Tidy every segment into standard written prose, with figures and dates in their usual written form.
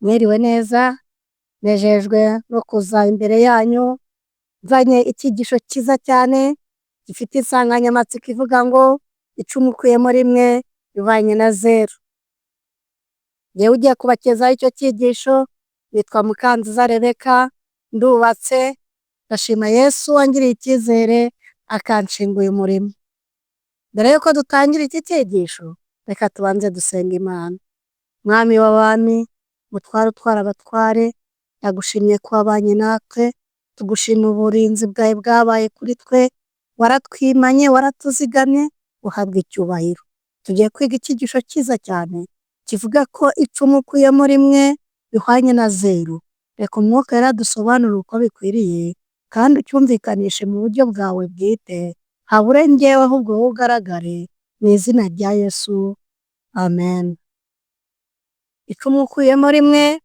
Mwiriwe neza, nejejwe no kuza imbere yanyu, nzanye icyigisho cyiza cyane, gifite insanganyamatsiko ivuga ngo icumi ukuyemo rimwe bihwanye na zeru. Njyewe ugiye kubagezaho icyo cyigisho, nitwa Mukanziza Rebeka, ndubatse, ndashima Yesu wangiriye icyizere akanshinguye umurimo. Mbere yuko dutangira iki cyigisho, reka tubanze dusenga Imana. Mwami w'abami, mutware utwara abatware, ndagushimye ko wabanye natwe, tugushima uburinzi bwawe bwabaye kuri twe, waratwimanye, waratuzigamye, uhabwa icyubahiro. Tugiye kwiga icyigisho cyiza cyane, kivuga ko icumi ukuyemo rimwe bihwanye na zeru. Reka umwuka yaradusobanurira uko bikwiriye, kandi ucyumvikanishe mu buryo bwawe bwite, habure njyewe ahubwo wowe ugaragare, mu izina rya Yesu, amen. Icumi ukuyemo rimwe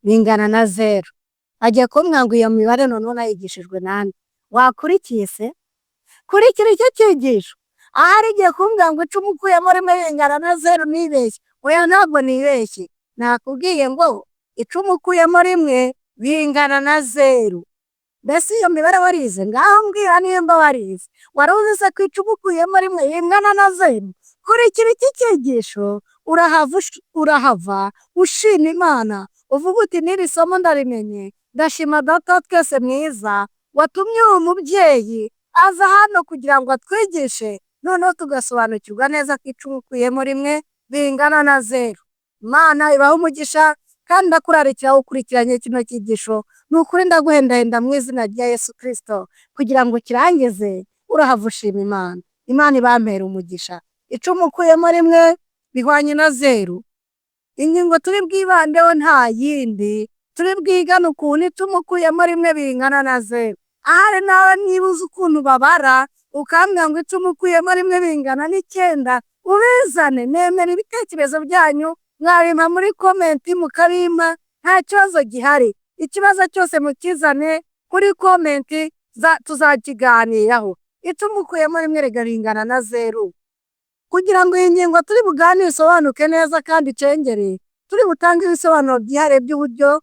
bingana na zeru. Agiye kumbwira ngo iyo mibare noneho nayigishijwe nande? Wakurikiye se? Kurikira icyo cyigisho. Ahari igiye kumbwira ngo icumi ukuyemo rimwe bingana na zeru nibeshye. Oya ntabwo nibeshye. Nakubwiye ngo icumi ukuyemo rimwe bingana na zeru. Mbese iyo mibare warize? Ngaho mbwira nimba warize. Wari uzi se ko icumi ukuyemo rimwe bingana na zeru? Kurikira iki cyigisho, urahava ushima Imana, uvuga uti n'iri somo ndarimenye, ndashima Data twese mwiza, watumye uyu mubyeyi aza hano kugira ngo atwigishe, noneho tugasobanukirwa neza ko icumi ukuyemo rimwe bingana na zeru. Imana ibahe umugisha, kandi ndakurarikira ukurikiranye kino cyigisho, ni ukuri ndaguhendahenda mu izina rya Yesu Kristo, kugira ngo kirangize urahava ushima Imana. Imana ibampere umugisha. Icumi ukuyemo rimwe bihwanye na zeru. Ingingo turi bwibandeho nta yindi, turi bwigane ukuntu icumi ukuyemo rimwe bingana na zeru. Ahari nawe niba uzi ukuntu babara, ukambwira ngo icumi ukuyemo rimwe bingana n'icyenda, ubizane, nemera ibitekerezo byanyu, mwabimpa muri komenti mukabimpa, nta kibazo gihari. Ikibazo cyose mukizane kuri komenti tuzakiganiraho. Icumi ukuyemo rimwe bingana na zeru. Kugira ngo iyi ngingo turi buganire isobanuke neza kandi icengere, turi butange ibisobanuro byihariye by'uburyo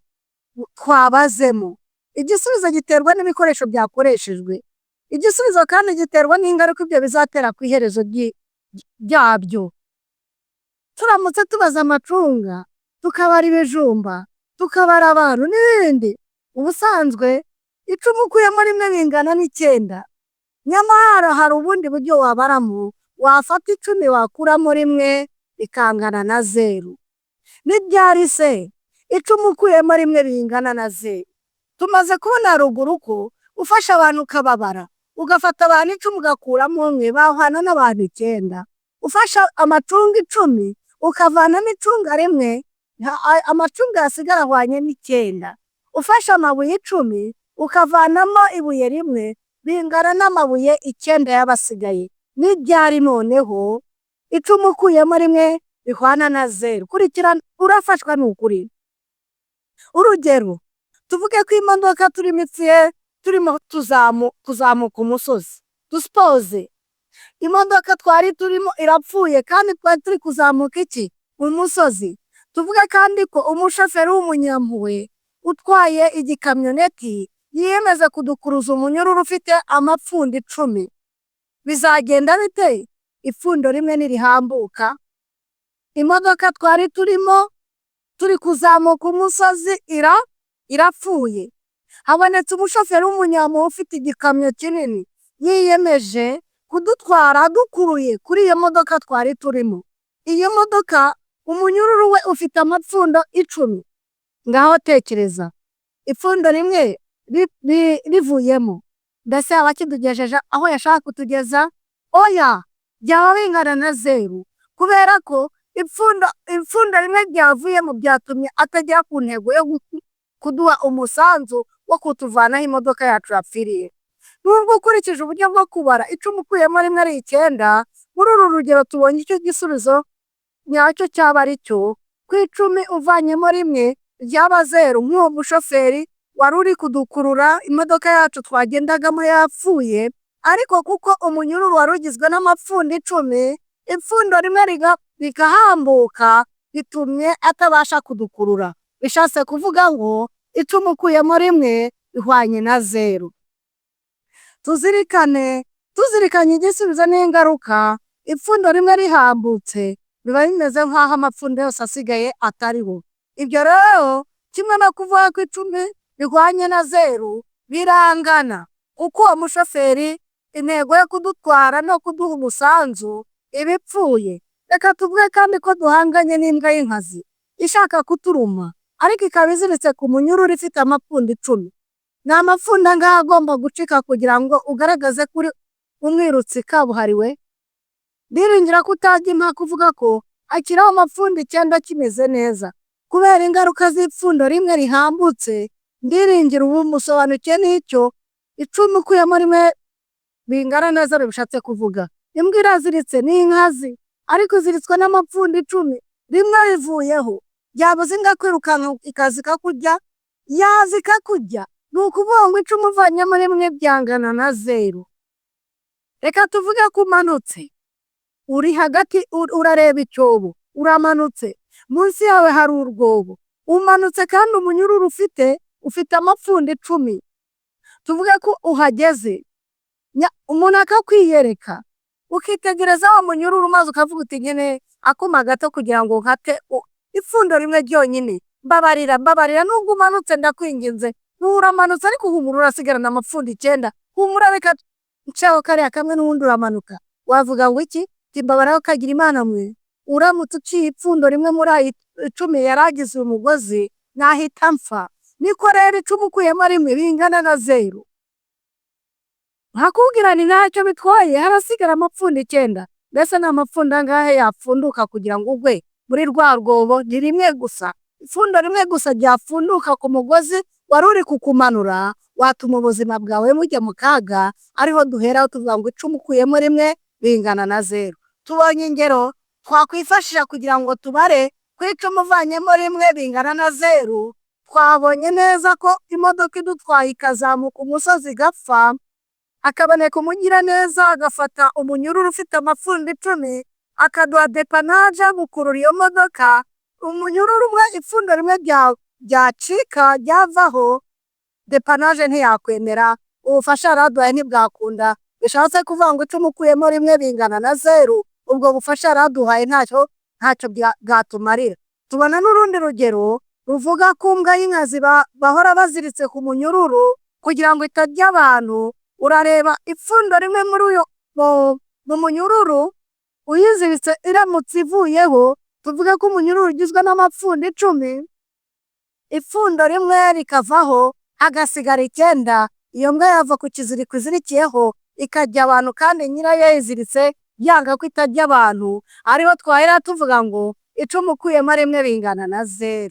twabazemo. Igisubizo giterwa n'ibikoresho byakoreshejwe. Igisubizo kandi giterwa n'ingaruka ibyo bizatera ku iherezo ryabyo. Turamutse tubaza amacunga, tukabara ibijumba, tukabara abantu n'ibindi, ubusanzwe icumi ukuyemo rimwe bingana n'icyenda. Nyamara hari ubundi buryo wabaramo, wafata icumi wakuramo rimwe bikangana na zeru. N'ibyari se icumi ukuyemo rimwe bingana na zeru. Tumaze kubona haruguru ko ufasha abantu ukababara, ugafata abantu icumi ugakuramo umwe, bahwana n'abantu icyenda. Ufasha amacunga icumi ukavanamo icunga rimwe, amacunga yasigara ahwanye n'icyenda. Ufashe amabuye icumi ukavanamo ibuye rimwe, bingana n'amabuye icyenda y'abasigaye. N'ibyari noneho icumi ukuyemo rimwe bihwana na zeru. Kurikirana urafashwa ni ukuri. Urugero, tuvuge ko imodoka turimo kuzamuka umusozi. Dusipoze imodoka twari turimo irapfuye kandi twari turi kuzamuka iki? Umusozi. Tuvuge kandi ko umushoferi w'umunyampuhwe utwaye igikamyoneti yiyemeza kudukuruza umunyururu ufite amapfundo icumi. Bizagenda bite? Ipfundo rimwe nirihambuka, imodoka twari turi kuzamuka umusozi irapfuye. Habonetse umushoferi w'umunyampuhwe ufite igikamyo kinini, yiyemeje kudutwara dukuruye kuri iyo modoka twari turimo. Iyo modoka umunyururu we ufite amapfundo icumi. Ngaho tekereza, ipfundo rimwe rivuyemo, mbese yaba akidugejeje aho yashaka kutugeza? Oya, byaba bingana na zeru, kubera ko ipfundo rimwe ryavuyemo byatumye atagera ku ntego yo kuduha umusanzu wo kutuvanaho imodoka yacu yapfiriye. Nubwo ukurikije uburyo bwo kubara icumi ukuyemo rimwe ari icyenda, muri uru rugero tubonye icyo gisubizo nyacyo cyaba ari cyo, ku icumi uvanyemo rimwe ryaba zeru. Nk'uwo mushoferi wari uri kudukurura, imodoka yacu twagendagamo yapfuye, ariko kuko umunyururu wari ugizwe n'amapfundo icumi, ipfundo rimwe rikahambuka, bitumye atabasha kudukurura. bishatse kuvuga ngo icumi ukuyemo rimwe bihwanye na 0. Tuzirikanye igisubizo n'ingaruka. Ipfundo rimwe rihambutse biba bimeze nk'aho amapfundo yose asigaye atariho. Ibyo rero kimwe no kuvuga ko 10 bihwanye na 0 birangana, kuko uwo mushoferi intego yo kudutwara no kuduha umusanzu iba ipfuye. Reka tuvuge kandi ko duhanganye n'imbwa y'inkazi ishaka kuturuma, ariko ikaba iziritse ku munyururu ifite amapfundo 10. Ni amapfundo angahe agomba gucika kugira ngo ugaragaze kuri umwirutsi kabuhariwe? Ndiringira ko utajya impaka uvuga ko akiraho amapfundo 9 kimeze neza. Kubera ingaruka z'ipfundo rimwe rihambutse, ndiringira ubu musobanukiye n'icyo 10 ukuyemo rimwe bingana na 0 bishatse kuvuga. Imbwa iraziritse n'inkazi, ariko iziritswe n'amapfundo 10, rimwe rivuyeho byabuze imbwa kwirukanka ikazi kakurya, yazi ikakurya. Ni ukuvuga ngo 10 uvanyemo rimwe byangana na 0. Reka tuvuge ko umanutse, uri hagati, urareba icyobo, uramanutse, munsi yawe hari urwobo, umanutse kandi umunyururu ufite amapfundo 10. Tuvuge ko uhageze, umuntu akakwiyereka, ukitegereza wa munyururu maze ukavuga uti nyine akuma gato kugira ngo nkate ipfundo rimwe ryonyine. Mbabarira nubwo umanutse ndakwinginze. Uramanutse ariko uhumura urasigarana amapfundo 9. Humura reka nceho kariya kamwe n'ubundi uramanuka. Wavuga ngo iki? Timbabaraho kagira Imana mwe. Uramutse uciye ipfundo rimwe muri ayo 10 yaragize umugozi nahita mpfa. Niko rero 10 ukuyemo rimwe bingana na 0. Hakubwira ni ntacyo bitwaye, harasigara amapfundo 9. Mbese ni amapfundo angahe yapfunduka kugira ngo ugwe muri rwa rwobo? Ni rimwe gusa. Ipfundo rimwe gusa ryapfunduka ku mugozi wari uri kukumanura, watuma ubuzima bwawe mujya mu kaga. Ariho duheraho tuvuga ngo 10 ukuyemo rimwe bingana na 0. Tubonye ingero twakwifashisha kugira ngo tubare ko 10 uvanyemo rimwe bingana na 0. Twabonye neza ko imodoka idutwaye ikazamuka umusozi igapfa, akaboneka umugira neza agafata umunyururu ufite amapfundo 10 akaduha depanaje gukurura iyo modoka. Umunyururu umwe ipfundo rimwe ryacika ryavaho, depanaje ntiyakwemera, ubufasha raduhaye ntibwakunda. Bishatse kuvuga ngo 10 ukuyemo rimwe bingana na 0. Ubwo bufasha raduhaye ntacyo bwatumarira. Tubona n'urundi rugero ruvuga ko imbwa y'inkazi bahora baziritse ku munyururu kugira ngo itarya abantu. Urareba ipfundo rimwe muri uyo mu munyururu uyiziritse iramutse ivuyeho, tuvuge ko umunyururu ugizwe n'amapfundo 10, ipfundo rimwe rikavaho hagasigara 9. Iyo mbwa yava ku kiziriko izirikiyeho ikajya abantu, kandi nyirayo yayiziritse yanga ko itarya abantu. Ariho twahera tuvuga ngo 10 ukuyemo rimwe bingana na 0.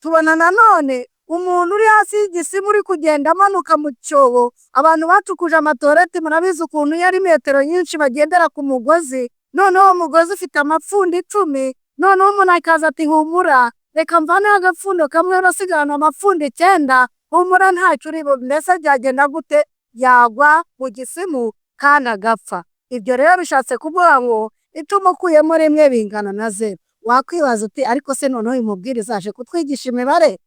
Tubona nanone umuntu uri hasi y'igisimu uri kugenda amanuka mu cyobo. Abantu batukuje amatoreti, murabizi ukuntu yari metero nyinshi bagendera ku mugozi. Noneho umugozi ufite amapfundo 10. Noneho umuntu akaza ati humura, reka mvaneho agapfundo kamwe urasigarana amapfundo 9. Humura ntacyo uri bube. Mbese byagenda gute? Yagwa mu gisimu kandi agapfa. Ibyo rero bishatse kuvuga ngo 10 ukuyemo rimwe bingana na 0. Wakwibaza uti ariko se noneho uyu mubwiriza aje kutwigisha imibare?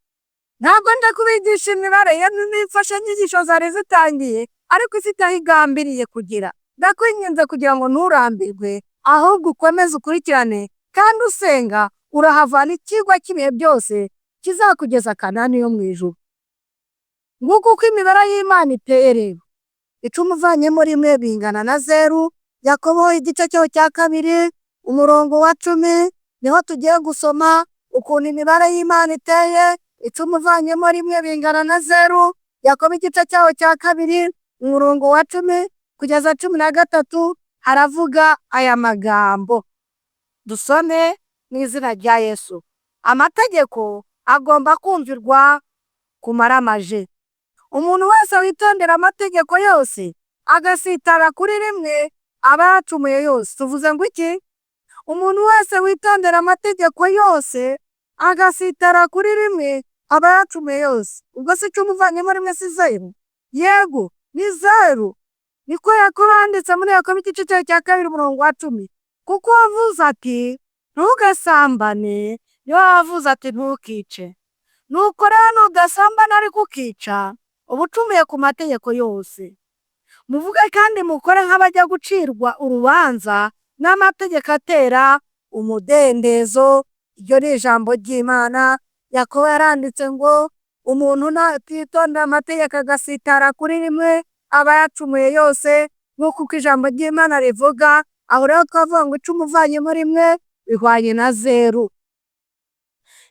Ntabwo nje kubigisha imibare, n'imfasha nyigisho zari zitangiye, ariko ifite aho igambiriye kugira. Ndakwinginze kugira ngo nturambirwe, ahubwo ukomeze ukurikirane kandi usenga, urahavana ikigwa cy'ibihe byose kizakugeza Kanani yo mu ijuru. Nguko uko imibare y'Imana iteye rero. 10 uvanyemo rimwe bingana na 0. Yakobo igice cyaho cya 2 umurongo wa 10 niho tugiye gusoma ukuntu imibare y'Imana iteye. 10 uvanyemo rimwe bingana na 0. Yakobo igice cyaho cya 2 umurongo wa 10 kugeza 13 haravuga aya magambo. Dusome mu izina rya Yesu. Amategeko agomba kumvirwa kumaramaje. Umuntu wese witondera amategeko yose agasitara kuri rimwe aba yacumuye yose. Tuvuze ngo iki? Umuntu wese witondera amategeko yose agasitara kuri rimwe aba yacumuye yose. Ubwo se 10 uvanyemo rimwe si 0? Yego ni 0. Niko Yakobo yanditse muri Yakobo igice cya 2 umurongo wa 10. Kuko wavuze ati ntugasambane, niyo wavuze ati ntukice. nuko rero nudasambana ariko ukica uba ucumuye ku mategeko yose. Muvuge kandi mukore nk'abajya gucirwa urubanza n'amategeko atera umudendezo. Iryo ni ijambo ry'Imana. Yakobo yaranditse ngo umuntu natitondera amategeko agasitara kuri rimwe aba yacumuye yose, nk'uko ijambo ry'Imana rivuga. Aho rero twavuga ngo icumu uvanyemo rimwe bihwanye na 0.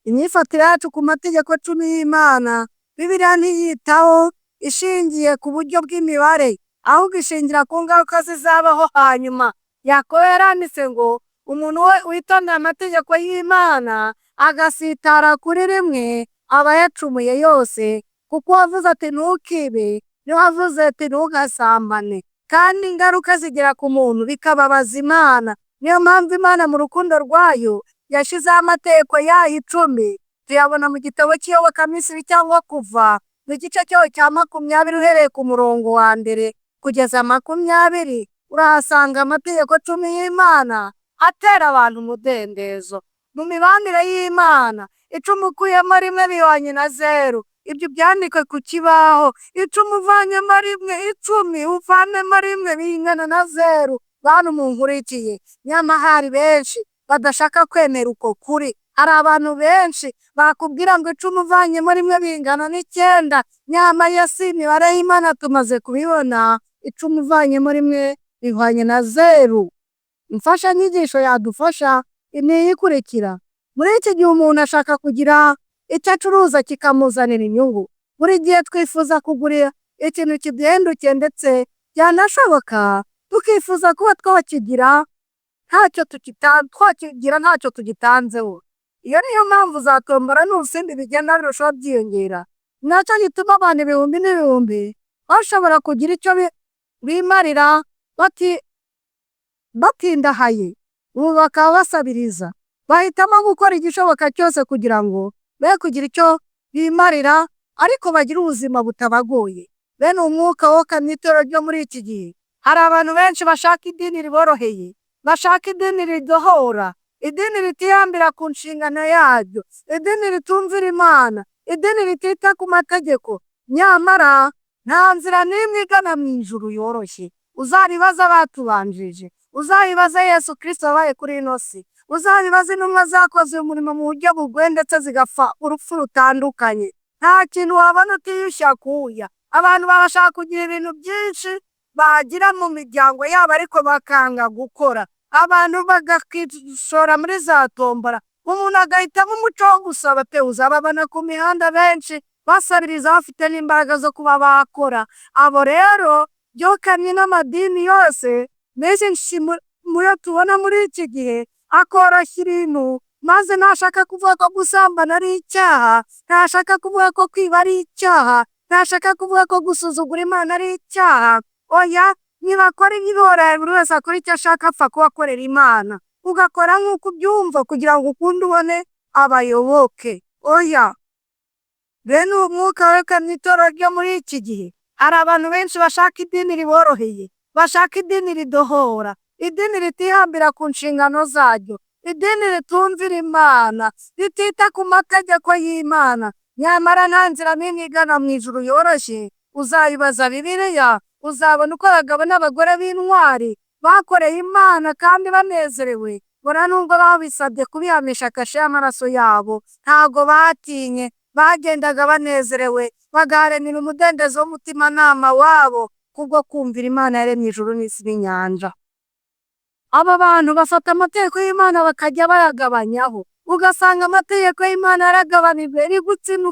Imyifatire yacu ku mategeko 10 y'Imana Bibiliya ntiyitaho ishingiye ku buryo bw'imibare, ahubwo ishingira ku ngaruka zizabaho hanyuma. Yakobo yaranditse ngo umuntu witondera amategeko y'Imana agasitara kuri rimwe aba yacumuye yose, kuko wavuze ati ntukibe, niwavuze ati ntugasambane, kandi ingaruka zigera ku muntu bikababaza Imana. Niyo mpamvu Imana mu rukundo rwayo yashyizeho amategeko yayo 10. Tuyabona mu gitabo cy'Iyobokamisiri cyangwa Kuva mu gice cyaho cya 20 uhereye ku murongo wa 1 kugeza 20. Urahasanga amategeko 10 y'Imana atera abantu umudendezo. Mu mibanire y'Imana, icumu ukuyemo rimwe bihwanye na 0. Ibyo byandikwe ku kibaho. Icumu uvanyemo rimwe, 10 uvanemo rimwe bingana na 0. Bantu munkurikiye, nyamara hari benshi badashaka kwemera uko kuri. Hari abantu benshi bakubwira ngo icumu uvanyemo rimwe bingana n'9, nyamara si imibare y'Imana tumaze kubibona. Icumu uvanyemo rimwe bihwanye na 0. Imfashanyigisho yadufasha ni ikurikira. Muri iki gihe umuntu ashaka kugira icyo acuruza kikamuzanira inyungu. Buri gihe twifuza kugura ikintu kiduhendukiye, ndetse byanashoboka tukifuza kuba twakigira ntacyo tugitanzeho. Iyo niyo mpamvu za tombora n'ubusimbi bigenda birushaho byiyongera. Nacyo gituma abantu ibihumbi n'ibihumbi bashobora kugira icyo bimarira batindahaye, ubu bakaba basabiriza. Bahitamo gukora igishoboka cyose kugira ngo be kugira icyo bimarira, ariko bagire ubuzima butabagoye. Bene umwuka wokamye itorero ryo muri iki gihe. Hari abantu benshi bashaka idini riboroheye, bashaka idini ridohora, idini ritihambira ku nshingano yaryo, idini ritumvira Imana, idini ritita ku mategeko. Nyamara nta nzira n'imwe igana mu ijuru yoroshye. Uzaribaza abatubanjije, uzayibaza Yesu Kristo wabaye kuri ino si, uzayibaza intumwa zakoze umurimo mu buryo bugoye ndetse zigapfa urupfu rutandukanye. Nta kintu wabona utiyushya kuya. Abantu barashaka kugira ibintu byinshi bagira mu miryango yabo, ariko bakanga gukora. Abantu bagakishora muri za tombora. Umuntu agahitamo umuco wo gusaba pe. Uzababona ku mihanda benshi basabiriza bafite n'imbaraga zo kuba bakora. Abo rero byokamye n'amadini yose menshi muyo tubona muri iki gihe akoroshya ibintu, maze ntashaka kuvuga ko gusambana ari icyaha, ntashaka kuvuga ko kwiba ari icyaha, ntashaka kuvuga ko gusuzugura Imana ari icyaha. Oya, nibakora ibiboroheye buri wese akora icyo ashaka apfa kubakorera Imana. Ugakora nk'uko ubyumva kugira ngo ukunde ubone abayoboke. Oya, bene umwuka wekamye itorero ryo muri iki gihe. Hari abantu benshi bashaka idini riboroheye, bashaka idini ridohora, idini ritihambira ku nshingano zaryo, idini ritumvira Imana, ritita ku mategeko y'Imana. Nyamara nta nzira n'imwe igana mu ijuru yoroshye. Uzayibaza Bibiliya, uzabona uko abagabo n'abagore b'intwari bakoreye Imana kandi banezerewe. Bona nubwo babisabye kubihamisha kashe y'amaraso yabo, ntago batinye, bagendaga banezerewe, bagaharanira umudendezo w'umutimanama wabo kubwo kumvira Imana yaremye ijuru n'isi n'inyanja. Aba bantu bafata amategeko y'Imana bakajya bayagabanyaho. Ugasanga amategeko y'Imana yaragabanijwe, iri gutsinda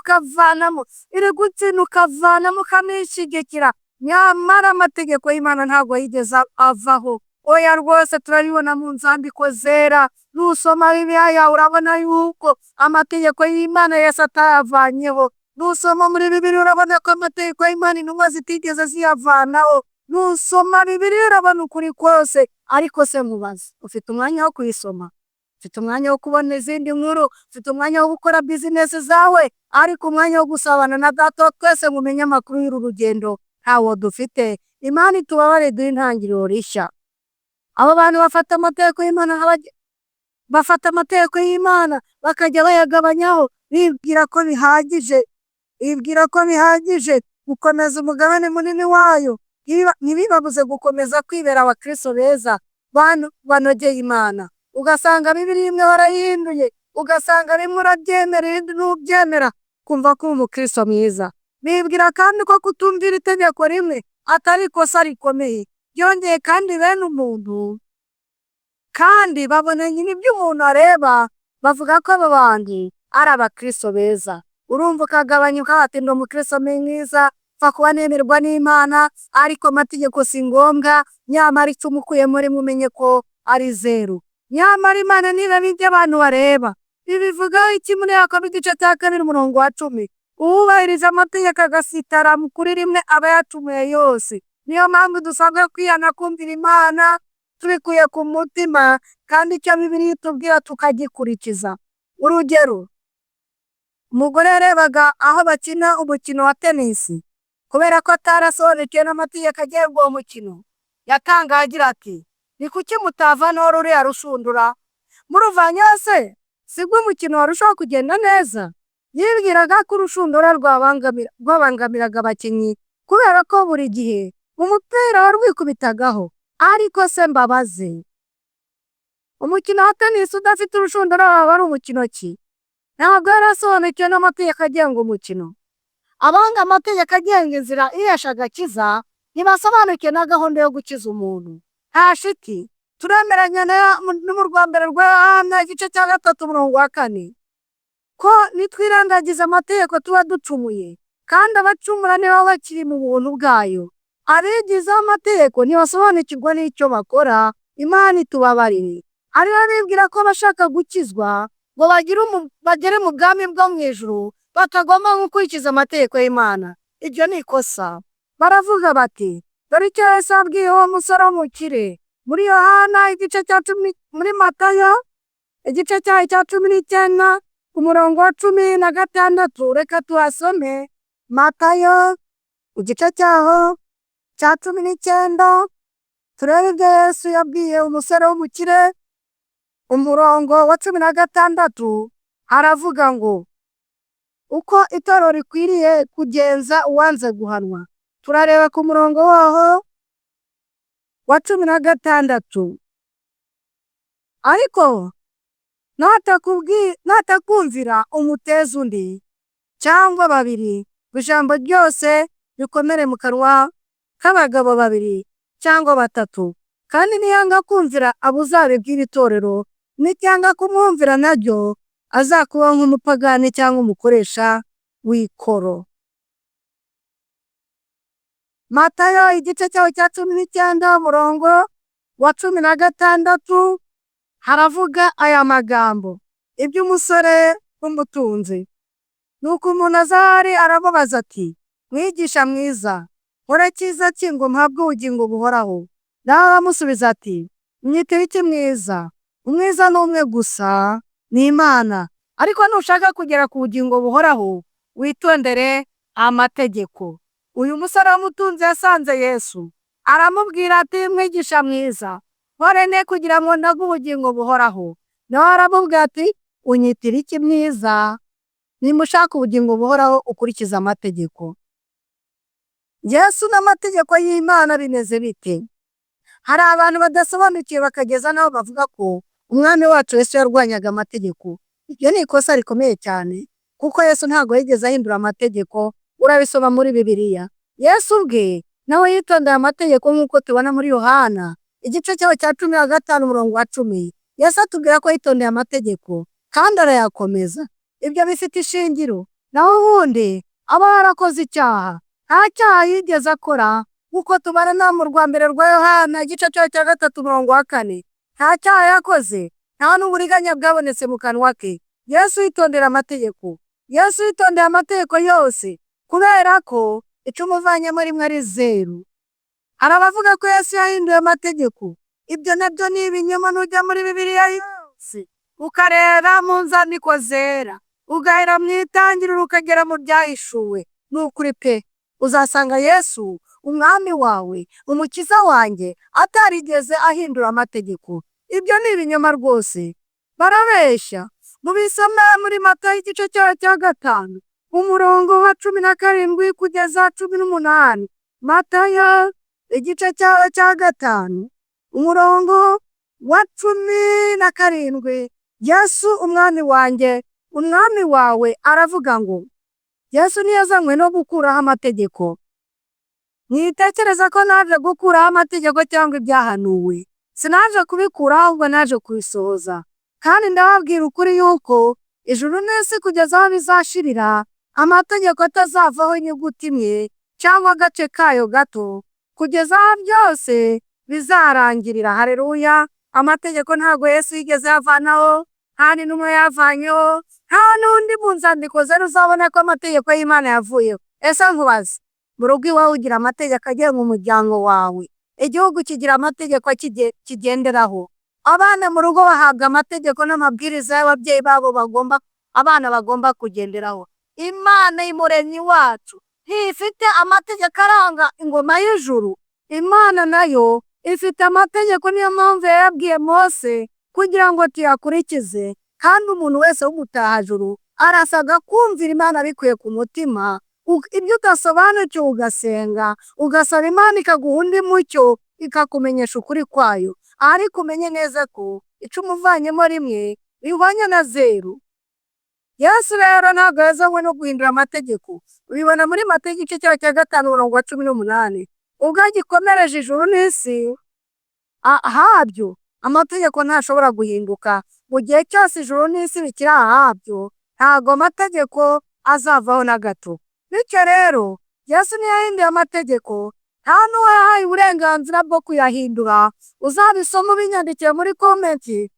ukavanamo ukanishigikira. Nyamara amategeko y'Imana ntabwo yigeze avaho. Oya rwose turabibona mu nzandiko zera. Nusoma Bibiliya urabona yuko amategeko y'Imana Yesu atayavanyeho. Nusoma muri Bibiliya urabona ko amategeko y'Imana intumwa zitigeze ziyavanaho. Nusoma Bibiliya urabona ukuri kose. Ariko se mubaze, ufite umwanya wo kuyisoma? Ufite umwanya wo kubona izindi nkuru? Ufite umwanya wo gukora bizinesi zawe? Ariko umwanya wo gusabana na Data twese ngo umenye amakuru y'uru rugendo ntawo dufite. Imana itubabare duhe intangiriro rishya. Abo bantu bafata amategeko y'Imana bakajya bayagabanyaho, bibwira ko bihagije gukomeza umugabane munini wayo, ntibibabuze gukomeza kwibera abakristo beza banogeye Imana. Ugasanga Bibiliya imwe warayihinduye, ugasanga rimwe urabyemera irindi ntubyemera, kumva ko uri umukristo mwiza. Bibwira kandi ko kutumvira itegeko rimwe atari ikosa rikomeye. Byongeye kandi bene umuntu kandi babona nyine ibyo umuntu areba, bavuga ko abo bandi ari abakristo beza. Urumva ukagabanyuka ati ndi umukristo mwiza, pfa kuba nemerwa n'Imana, ariko amategeko si ngombwa, nyamara icyo umukuye muri mumenye ko ari zeru. Nyamara Imana nireba ibyo abantu bareba. Ibivugaho iki muri Yakobo igice cya 2:10? Uwubahiriza amategeko agasitara kuri rimwe aba yacumuye yose. Niyo mpamvu dusabwa kwihana kumvira Imana tubikuye ku mutima, kandi icyo Bibiliya itubwira tukagikurikiza. Urugero, umugore yarebaga aho bakina umukino wa tenisi, kubera ko atarasobanukiwe n'amategeko agenga uwo mukino, yatangaye agira ati ni kuki mutavanaho ruriya rushundura muruvanye se sibwo umukino warushaho kugenda neza? Yibwiraga ko urushundura rwabangamiraga abakinnyi kubera ko buri gihe umupira warwikubitagaho. Ariko se mbabaze, umukino wa tenisi udafite urushundura waba ari umukino ki? Ntabwo yarasobanukiwe n'amategeko agenga umukino. Abanga amategeko agenga inzira ihesha agakiza ntibasobanukiwe na gahunda yo gukiza umuntu. Nta shiti, turemeranya no mu Rwambere rwa Yohana igice cya 3:4 ko nitwirengagiza amategeko tuba ducumuye, kandi abacumura nibo bakiri mu buntu bwayo. Abigizaho amategeko ntibasobanukirwa n'icyo bakora. Imana itubabarire. Aribo bibwira ko bashaka gukizwa ngo bagere mu bwami bwo mu ijuru batagomba gukurikiza amategeko y'Imana. Ibyo ni ikosa. Baravuga bati dore icyo Yesu abwiye uwo musore w'umukire muri Yohana igice cya 10, muri Matayo igice cya 19 umurongo wa 16. Reka tuhasome Matayo igice cyaho cya 19, turebe ibyo Yesu yabwiye umusore w'umukire. Umurongo wa 16 haravuga ngo uko itorero rikwiriye kugenza uwanze guhanwa. Turareba ku murongo waho wa 16. Ariko natakumvira umuteza undi cyangwa babiri, ijambo ryose rikomere mu kanwa k'abagabo babiri cyangwa batatu, kandi niyanga kumvira abo uzabibwira itorero, nicyanga kumwumvira naryo azakuba nk'umupagani cyangwa umukoresha w'ikoro. Matayo igice cyaho cya 19 umurongo wa 16 haravuga aya magambo iby'umusore w'umutunzi. Nuko umuntu azahari aramubaza ati mwigisha mwiza, nkore cyiza ki ngo mpabwe ubugingo buhoraho? Nawe aramusubiza ati mwitire iki mwiza? Umwiza ni umwe gusa, ni Imana. Ariko nushaka kugera ku bugingo buhoraho witondere amategeko. Uyu musore w'umutunzi yasanze Yesu, aramubwira ati mwigisha mwiza, nkore ne kugira ngo ndagwe ubugingo buhoraho? Nawe aramubwira ati unyitire iki mwiza? Nimushaka ubugingo buhoraho ukurikiza amategeko. Yesu n'amategeko y'Imana bimeze bite? Hari abantu badasobanukiwe bakageza naho bavuga ko umwami wacu Yesu yarwanyaga amategeko. Ibyo ni ikosa rikomeye cyane, kuko Yesu ntabwo yigeze ahindura amategeko. Urabisoma muri Bibiliya. Yesu ubwe nawe yitondeye amategeko nk'uko tubona muri Yohana igice cyaho cya 15 umurongo wa 10. Yesu atubwira ko yitondeye amategeko kandi arayakomeza. Ibyo bifite ishingiro. Naho ubundi aba yarakoze icyaha, nta cyaha yigeze akora, nk'uko tubona mu Rwambere rwa Yohana igice cyaho cya 3 umurongo wa 4. Nta cyaha yakoze, nta n'uburiganya bwabonetse mu kanwa ke. Yesu yitondera amategeko. Yesu yitondeye amategeko yose, kubera ko icyo umuvanyemo rimwe ari zeru. Hari abavuga ko Yesu yahinduye amategeko. Ibyo nabyo ni ibinyoma. Nujya muri Bibiliya yose ukareba mu nzandiko zera, ugahera mu itangiriro ukagera mu byahishuwe, ni ukuri pe, uzasanga Yesu umwami wawe, umukiza wanjye, atarigeze ahindura amategeko. Ibyo ni ibinyoma rwose, barabeshya. Mubisome muri Matayo igice cyayo cya 5 umurongo wa 17 kugeza 18. Matayo igice cyayo cya 5 umurongo wa 17. Yesu umwami wanjye umwami wawe aravuga ngo Yesu ntiyazanywe no gukuraho amategeko. Mwitekereza ko naje gukuraho amategeko cyangwa ibyahanuwe. Sinaje kubikuraho ahubwo naje kubisohoza. Kandi ndababwira ukuri yuko ijuru n'isi kugeza aho bizashirira amategeko atazavaho inyuguti imwe cyangwa agace kayo gato kugeza aho byose bizarangirira. Haleluya! Amategeko ntabwo Yesu yigeze yavanaho, nta n'umwe yavanyeho, nta n'undi mu nzandiko ze uzabona ko amategeko y'Imana yavuyeho. Ese nkubaze, mu rugo iwawe ugira amategeko agenga umuryango wawe, igihugu kigira amategeko kigenderaho, abana mu rugo bahabwa amategeko n'amabwiriza y'ababyeyi babo abana bagomba kugenderaho. Imana y'Umuremyi wacu ntifite amategeko aranga ingoma y'ijuru. Imana nayo ifite amategeko, niyo mpamvu yabwiye Mose kugira ngo tuyakurikize. Kandi umuntu wese w'umutahajuru arasabwa kumvira Imana bikuye ku mutima. Ibyo udasobanukiwe ugasenga, ugasaba Imana ikaguha undi mucyo, ikakumenyesha ukuri kwayo. Ariko umenye neza ko icumi uvanyemo rimwe bihwanye na 0. Yesu rero ntabwo yazanywe no guhindura amategeko. Ubibona muri Matayo igice cyayo cya 5 umurongo wa 18. Ubwo agikomereje ijuru n'isi ahabyo, amategeko ntashobora guhinduka. Mu gihe cyose ijuru n'isi bikiri ahabyo, ntabwo amategeko azavaho na gato. Bityo rero Yesu ntiyahinduye amategeko, nta n'uwo yahaye uburenganzira bwo kuyahindura. Uzabisoma ubinyandikiye muri komenti,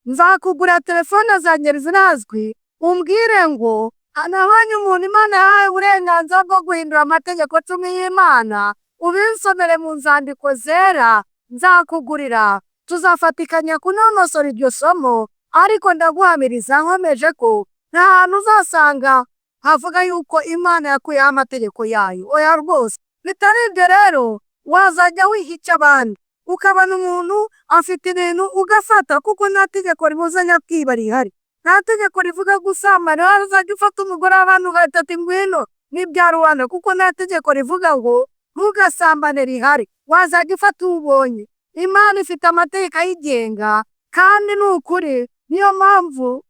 nzakugurira telefone zanjye zirazwi, umbwire ngo nabonye umuntu Imana yahaye uburenganzira bwo guhindura amategeko 10 y'Imana, ubinsomere mu nzandiko zera, nzakugurira. Tuzafatikanya kunonosora iryo somo, ariko ndaguhamiriza nkomeje ko nta hantu uzasanga havuga yuko Imana yakuyeho amategeko yayo. Oya rwose, bitari ibyo rero wazajya wihica abandi, ukabona umuntu afite ibintu ugafata, kuko nta tegeko ribuzanya kwiba rihari. Nta tegeko rivuga gusambana, wazajya ufata umugore w'abantu ugahita ati ngwino n'ibya rubanda, kuko nta tegeko rivuga ngo ntugasambane rihari. Wazajya ufata ubonye. Imana ifite amategeko ayigenga, kandi ni ukuri. Niyo mpamvu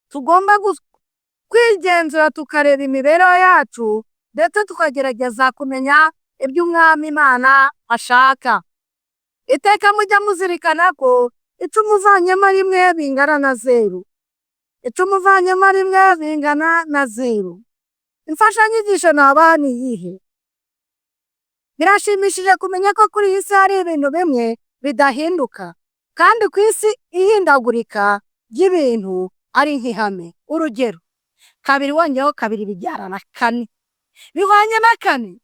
tugomba kwigenzura tukareba imibereho yacu, ndetse tukagerageza kumenya ibyo umwami Imana ashaka. Iteka mujya muzirikana ko icumi uvanyemo rimwe bingana na 0. Icumi uvanyemo rimwe bingana na 0. Imfashanyigisho nabaha ni iyihe? Birashimishije kumenya ko kuri iyi si hari ibintu bimwe bidahinduka, kandi ku isi ihindagurika ry'ibintu ari nk'ihame. Urugero, 2 wongeyeho 2 bibyarana 4, bihwanye na 4.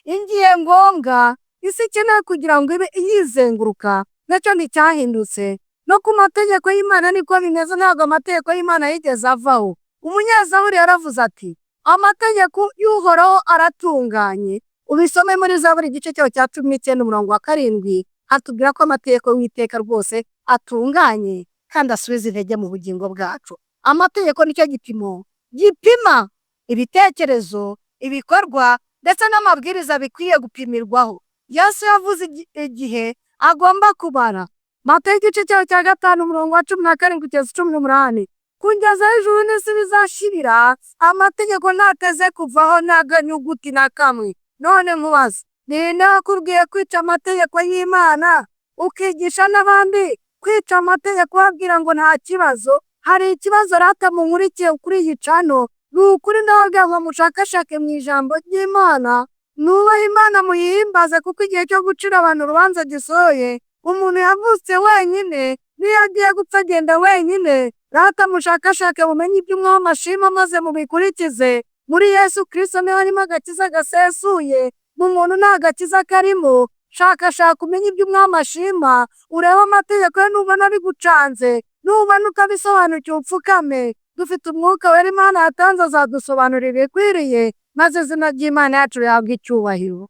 Ingiye ngombwa isi ikeneye kugira ngo ibe yizenguruka, nacyo nticyahindutse. No ku mategeko y'Imana niko bimeze, ntabwo amategeko y'Imana yigeze avaho. Umunyazaburi yaravuze ati amategeko y'Uhoraho aratunganye. Ubisome muri Zaburi igice cyayo cya 19 umurongo wa 7, hatubwira ko amategeko y'Uwiteka rwose atunganye kandi asubiza intege mu bugingo bwacu. Amategeko nicyo gipimo gipima ibitekerezo, ibikorwa ndetse n'amabwiriza bikwiye gupimirwaho. Yesu yavuze igihe agomba kubara. Matayo igice cyayo cya 5 umurongo wa 17 kugeza 18. Kugeza ijuru n'isi bizashirira, amategeko ntateze kuvaho n'aganyuguti na kamwe. None nkubaza, ninde wakubwiye kwica amategeko y'Imana ukigisha n'abandi kwica amategeko babwira ngo nta kibazo? Hari ikibazo rata munkurikiye kuri iyi cano. Ni ukuri ndababwira ngo mushakashake mu ijambo ry'Imana, nubaha Imana muyihimbaze, kuko igihe cyo gucira abantu urubanza gisohoye. Umuntu yavutse wenyine, niyo agiye gupfa agenda wenyine. Rata mushakashake mumenye iby'umwami ashima, maze mubikurikize. Muri Yesu Kristo niho harimo agakiza gasesuye. Mu muntu nta gakiza karimo. Shakashaka umenye iby'umwami ashima, urebe amategeko ye, nubona bigucanze, nubona utabisobanukiwe upfukame. Dufite umwuka wera Imana yatanze, azadusobanurira ibikwiriye, maze izina ry'Imana yacu rihabwe icyubahiro.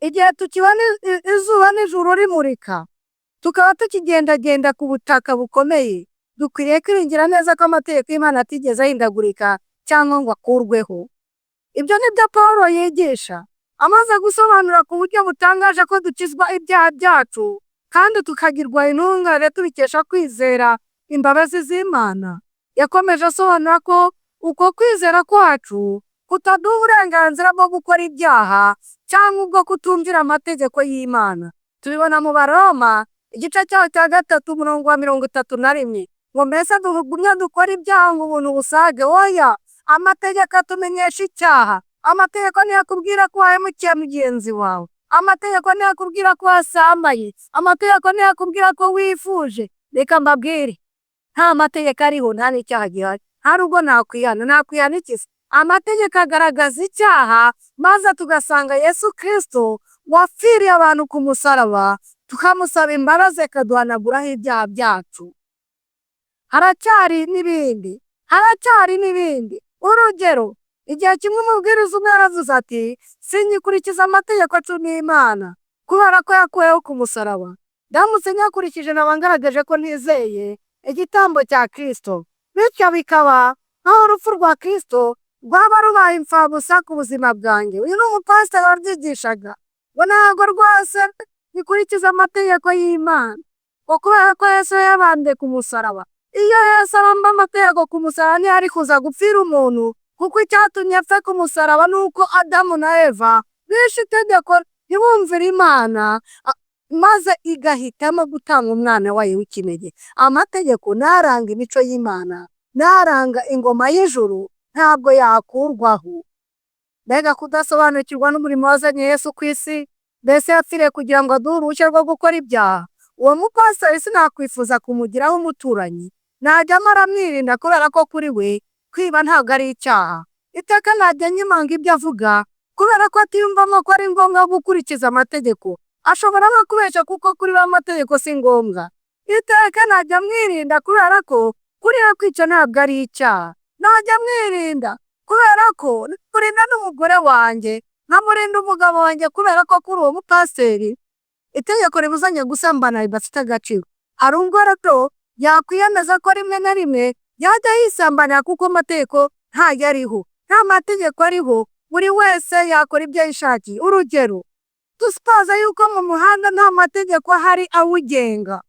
Igihe tukibona izuba n'ijuru rimurika, tukaba tukigendagenda ku butaka bukomeye, dukwiriye kwiringira neza ko amategeko y'Imana atigeze ahindagurika cyangwa ngo akurweho. Ibyo ni byo Pawulo yigisha, amaze gusobanura ku buryo butangaje ko dukizwa ibyaha byacu kandi tukagirwa intungane tubikesha kwizera imbabazi z'Imana. Yakomeje asobanura ko uko kwizera kwacu kutaduha uburenganzira bwo gukora ibyaha cyangwa ubwo kutumvira amategeko y'Imana. Tubibona mu Baroma igice cyaho cya 3 umurongo wa 31, ngo mbese tugumye dukora ibyaha ngo ubuntu busage? Oya, amategeko atumenyesha icyaha. Amategeko ntiyakubwira ko wahemukiye mugenzi wawe, amategeko ntiyakubwira ko wasambaye, amategeko ntiyakubwira ko wifuje. Reka mbabwire, nta mategeko ariho nta n'icyaha gihari. Hari ubwo nakwihana iki se? Amategeko agaragaza icyaha, maze tugasanga Yesu Kristo wapfiriye abantu ku musaraba, tukamusaba imbabazi akaduhanaguraho ibyaha byacu. Haracyari n'ibindi. Urugero, igihe kimwe umubwiriza umwe yaravuze ati, sinkikurikiza amategeko cumi y'Imana kubera ko yakuweho ku musaraba. Ndamutse nyakurikije naba ngaragaje ko ntizeye igitambo cya Kristo, bityo bikaba nkaho urupfu rwa Kristo rwaba rubaye imfabusa ku buzima bwanjye. Uyu ni umupasiteri wabyigishaga ngo ntabwo rwose nkikurikiza amategeko y'Imana, ngo kubera ko Yesu yabambwe ku musaraba. Iyo Yesu abamba amategeko ku musaraba ntiyari kuza gupfira umuntu, kuko icyatumye apfa ku musaraba ni uko Adamu na Eva bishe itegeko ntibumvire Imana, maze igahitamo gutanga umwana wayo w'ikinege. Amategeko ntaranga imico y'Imana, ntaranga ingoma y'ijuru, ntabwo yakurwaho. Mbega kudasobanukirwa n'umurimo wazanye Yesu ku isi, mbese yapfiriye kugira ngo aduhe uruhushya rwo gukora ibyaha. Uwo mupasiteri sinakwifuza kumugiraho umuturanyi, najyamo aramwirinda kubera ko kuri we kwiba ntabwo ari icyaha. Iteka najya nyimanga ibyo avuga kubera ko atiyumvamo ko ari ngombwa gukurikiza amategeko. Ashobora no kubeshya kuko kuri we amategeko si ngombwa. Iteka najya mwirinda kubera ko kuri we kwica ntabwo ari icyaha. Najya mwirinda kubera ko kurinda n'umugore wanjye, nkamurinda umugabo wanjye kubera ko kuri uwo mupasiteri itegeko ribuzanye gusambana ridafite agaciro. Hari ubwo rero yakwiyemeza ko rimwe na rimwe yajya yisambanira kuko amategeko ntayo ariho. Nta mategeko ariho, buri wese yakora ibyo yishakiye. Urugero, dusipoza yuko mu muhanda nta mategeko ahari awugenga.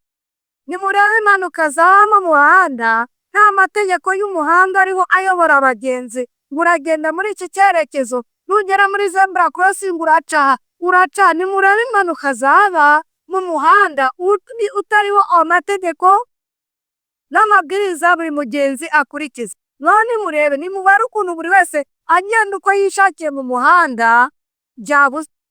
Nimurebe impanuka zaba mu muhanda, nta mategeko y'umuhanda ariho ayobora abagenzi. Uragenda muri iki cyerekezo, nugera muri zebra crossing uraca. Nimurebe impanuka zaba mu muhanda utariho amategeko n'amabwiriza buri mugenzi akurikiza. None murebe, nimubare ukuntu buri wese agenda uko yishakiye mu muhanda,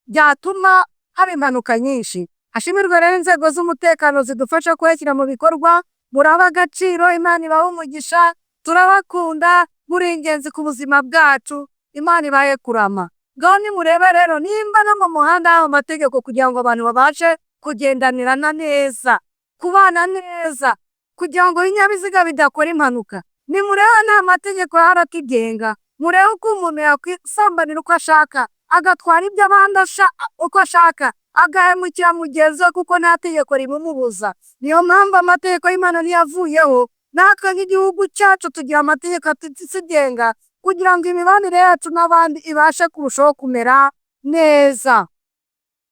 byatuma haba impanuka nyinshi. Hashimirwe rero inzego z'umutekano zidufasha kuyashyira mu bikorwa. Murabe agaciro, Imana ibahe umugisha, turabakunda, muri ingenzi ku buzima bwacu, Imana ibahe kurama. Ngaho nimurebe rero, nimba no mu muhanda haba amategeko kugira ngo abantu babashe kugendanirana neza, kubana neza, kugira ngo ibinyabiziga bidakora impanuka. Nimurebe nta mategeko ahari atugenga. Murebe uko umuntu yakwisambanira uko ashaka, agatwara ibyo abandi uko ashaka, agahemukira mugenzi we kuko nta tegeko ribumubuza. Niyo mpamvu amategeko y'Imana ntiyavuyeho. Natwe nk'igihugu cyacu tugira amategeko atugenga kugira ngo imibanire yacu n'abandi ibashe kurushaho kumera neza.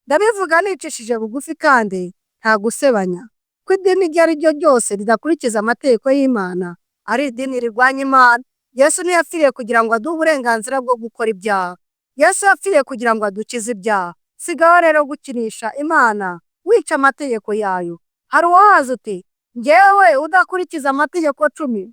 Ndabivuga nicishije bugufi kandi nta gusebanya, ko idini iryo ari ryo ryose ridakurikiza amategeko y'Imana ari idini rirwanya Imana. Yesu ntiyapfiriye kugira ngo aduhe uburenganzira bwo gukora ibyaha. Yesu yapfiriye kugira ngo adukize ibyaha. Sigaho rero gukinisha Imana wica amategeko yayo. Hari uwahaza uti, njyewe udakurikiza amategeko 10,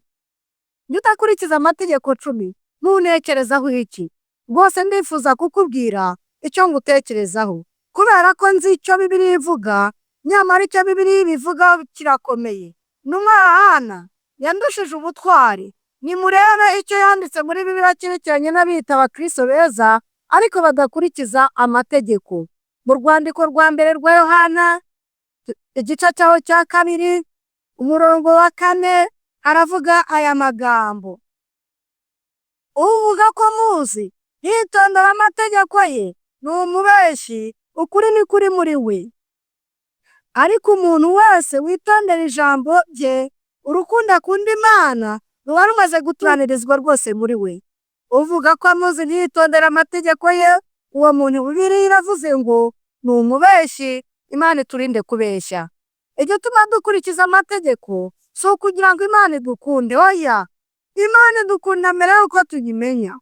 udakurikiza amategeko 10 ntunekerezaho iki? Rwose ndifuza kukubwira icyo ngutekerezaho, kubera ko nzi icyo Bibiliya ivuga, nyamara icyo Bibiliya ibivuga kirakomeye. N'umwana yandushije ubutwari. Nimurebe icyo yanditse muri Bibiliya cyerekeranye n'abita abakristo beza ariko badakurikiza amategeko. Mu rwandiko rwa mbere rwa Yohana igice cyaho cya 2 umurongo wa 4 haravuga aya magambo: uvuga ko muzi yitondera amategeko ye ni umubeshi, ukuri ni kuri muri we. ariko umuntu wese witondera ijambo rye, urukundo akunda Imana ruba rumaze gutunganirizwa rwose muri we. Uvuga ko amuzi ntiyitondera amategeko ye, uwo muntu Bibiliya iravuze ngo ni umubeshyi. Imana iturinde kubeshya. Igituma dukurikiza amategeko si ukugira ngo Imana idukunde, oya. Imana idukunda mbere y'uko tuyimenya,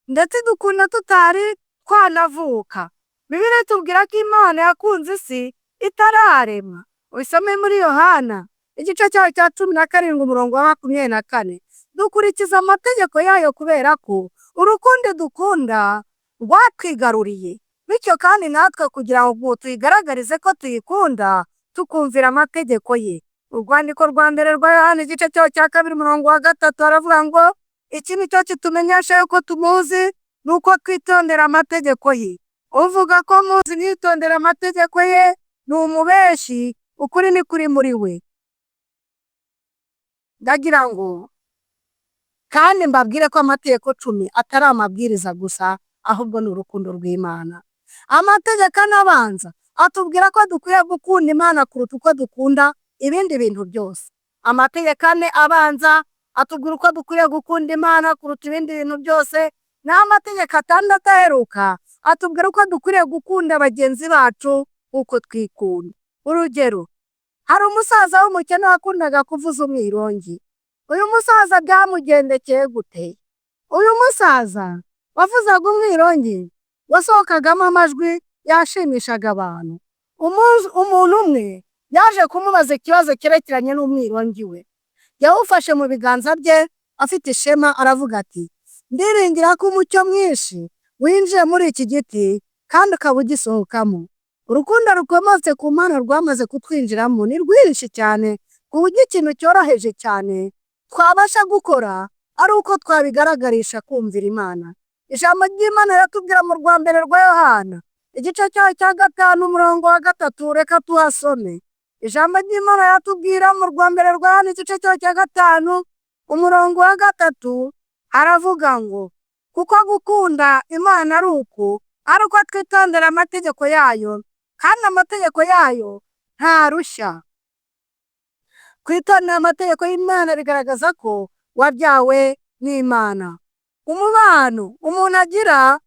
ndetse idukunda tutari twanavuka. Bibiliya itubwira ko Imana yakunze isi itararema. Ubisome muri Yohana igice cyayo cya 17 umurongo wa 24. Dukurikiza amategeko yayo kubera ko urukundo dukunda rwatwigaruriye, bityo kandi natwe kugira ngo tuyigaragarize ko tuyikunda tukumvira amategeko ye. Urwandiko rwa mbere rwa Yohana igice cyayo cya 2 umurongo wa 3 aravuga ngo iki ni cyo kitumenyesha yuko tumuzi, nuko twitondera amategeko ye. Uvuga ko muzi ntiyitondera amategeko ye ni umubeshyi, ukuri ni kuri muri we. Ndagira ngo kandi mbabwire ko amategeko 10 atari amabwiriza gusa, ahubwo ni urukundo rw'Imana. Amategeko anabanza atubwira ko dukwiye gukunda Imana kuruta uko dukunda ibindi bintu byose. Amategeko 4 abanza atubwira ko dukwiye gukunda Imana kuruta ibindi bintu byose, n'amategeko 6 aheruka atubwira ko dukwiye gukunda bagenzi bacu uko twikunda. Urugero, hari umusaza w'umukene wakundaga kuvuza umwirongi. Uyu musaza byamugendekeye gute? Uyu musaza wavuzaga umwirongi wasohokagamo amajwi yashimishaga abantu. Umuntu umwe yaje kumubaza ikibazo cyerekeranye n'umwirongi we. Yawufashe mu biganza bye afite ishema, aravuga ati, ndiringira ko umucyo mwinshi winjiye muri iki giti kandi ukaba ugisohokamo. Urukundo rukomotse ku Mana rwamaze kutwinjiramo ni rwinshi cyane, ku buryo ikintu cyoroheje cyane twabasha gukora ari uko twabigaragarisha kumvira Imana. Ijambo ry'Imana riratubwira mu rwa mbere rwa Yohana igice cyayo cya 5 umurongo wa 3, reka tuhasome. Ijambo ry'Imana riratubwira mu rwa mbere rwa Yohana igice cyayo cya 5 umurongo wa 3, haravuga ngo kuko gukunda Imana ari uko twitondera amategeko yayo, kandi amategeko yayo ntarushya. Kwitondera amategeko y'Imana bigaragaza ko wabyawe n'Imana. Umubano umuntu agira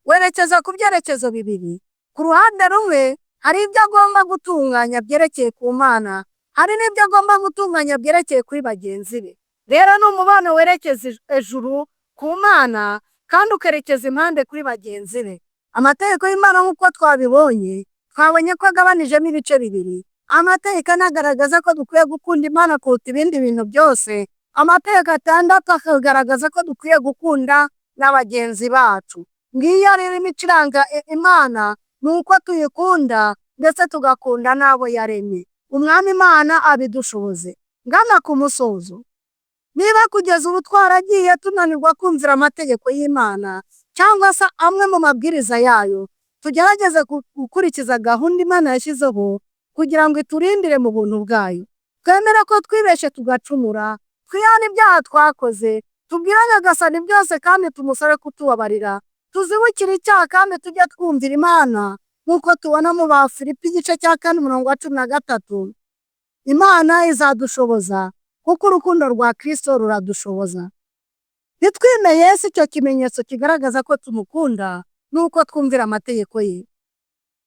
werekeza ku byerekezo bibiri. Ku ruhande rumwe hari ibyo agomba gutunganya byerekeye ku Mana, hari n'ibyo agomba gutunganya byerekeye kuri bagenzi be. Rero ni umubano werekeza ejuru ku Mana kandi ukerekeza impande kuri bagenzi be. Amategeko y'Imana nk'uko twabonye ko agabanijemo ibice bibiri. Amategeko anagaragaza ko dukwiye gukunda Imana kuruta ibindi bintu byose. Amategeko 6 akagaragaza ko dukwiye gukunda na bagenzi bacu. Ngiyo rero imico iranga Imana ni uko tuyikunda ndetse tugakunda n'abo yaremye. Umwami Imana abidushoboze. Ngana ku musozo, niba kugeza ubu twaragiye tunanirwa kumvira amategeko y'Imana cyangwa se amwe mu mabwiriza yayo, tugerageze gukurikiza gahunda Imana yashyizeho kugira ngo iturindire mu buntu bwayo. Twemere ko twibeshe tugacumura, twihane ibyaha twakoze, tubwire Nyagasani byose kandi tumusabe kutubabarira. Tuzibukire icyaha kandi tujye twumvira Imana nk'uko tubona mu Bafilipi igice cya 4 umurongo wa 13. Imana izadushoboza kuko urukundo rwa Kristo ruradushoboza. Nitwime Yesu icyo kimenyetso kigaragaza ko tumukunda nuko twumvira amategeko ye.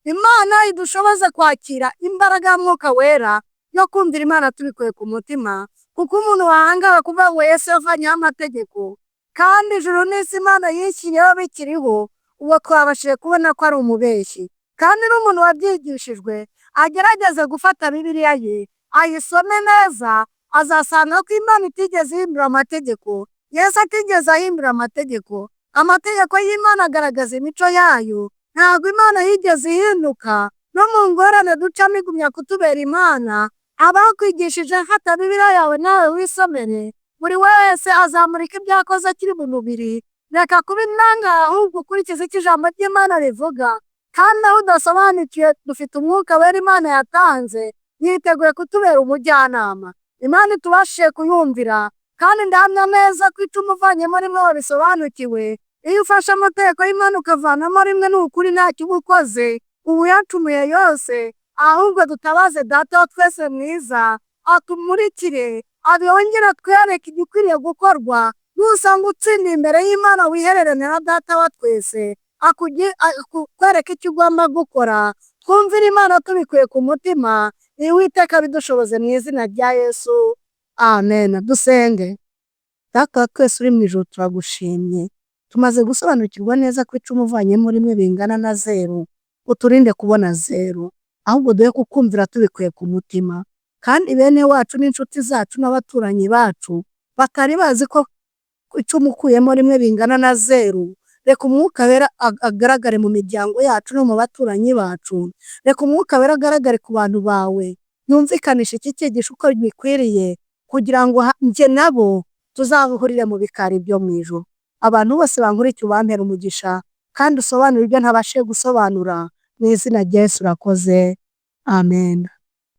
Imana idushoboza kwakira imbaraga y'Umwuka Wera yo kumvira Imana tubikuye ku mutima, kuko umuntu wahangara kuvuga ngo Yesu yavanyeho amategeko kandi ijuru n'isi Imana yishyiriyeho bikiriho, uwo twabashije kubona ko ari umubeshyi. Kandi n'umuntu wabyigishijwe agerageza gufata Bibiliya ye ayisome neza, azasanga ko Imana itigeze ihindura amategeko, Yesu atigeze ahindura amategeko. Amategeko y'Imana agaragaza imico yayo, ntabwo Imana yigeze ihinduka. No mu ngorane ducamo igumya kutubera Imana. Abakwigishije hata Bibiliya yawe nawe wisomere, buri wese azamurika ibyo yakoze akiri mu mubiri. Reka kuba intangara, ahubwo ukurikize icyo ijambo ry'Imana rivuga. Kandi aho udasobanukiwe dufite Umwuka Wera Imana yatanze, yiteguye kutubera umujyanama. Imana itubashije kuyumvira, kandi ndahamya neza ko icyo umuvanyemo rimwe wabisobanukiwe. Iyo ufashe amategeko y'Imana ukavanamo rimwe, ni ukuri ntacyo uba ukoze, ubu yacumuye yose ahubwo dutabaze Data wa twese mwiza, atumurikire, yongere atwereke igikwiriye gukorwa. Nusanga utsindiye imbere y'Imana wihererane na Data wa twese, akwereke icyo ugomba gukora. Twumvire Imana tubikuye ku mutima, Uwiteka bidushoboze mu izina rya Yesu, amen. Dusenge. Data wa twese uri mu ijuru, turagushimye, tumaze gusobanukirwa neza ko icumu uvanyemo rimwe bingana na 0. Uturinde kubona 0, ahubwo duhe kukumvira tubikuye ku mutima. Kandi bene wacu n'inshuti zacu n'abaturanyi bacu batari bazi ko icumu ukuyemo rimwe bingana na 0, reka Umwuka Wera agaragare mu miryango yacu no mu baturanyi bacu. Reka Umwuka Wera agaragare ku bantu bawe, yumvikanisha iki cyigisho uko bikwiriye, kugira ngo njye nabo tuzahurire mu bikari byo mu ijuru. Abantu bose bankurikiye ubampera umugisha, kandi usobanura ibyo ntabashe gusobanura. Mu izina rya Yesu urakoze, amen.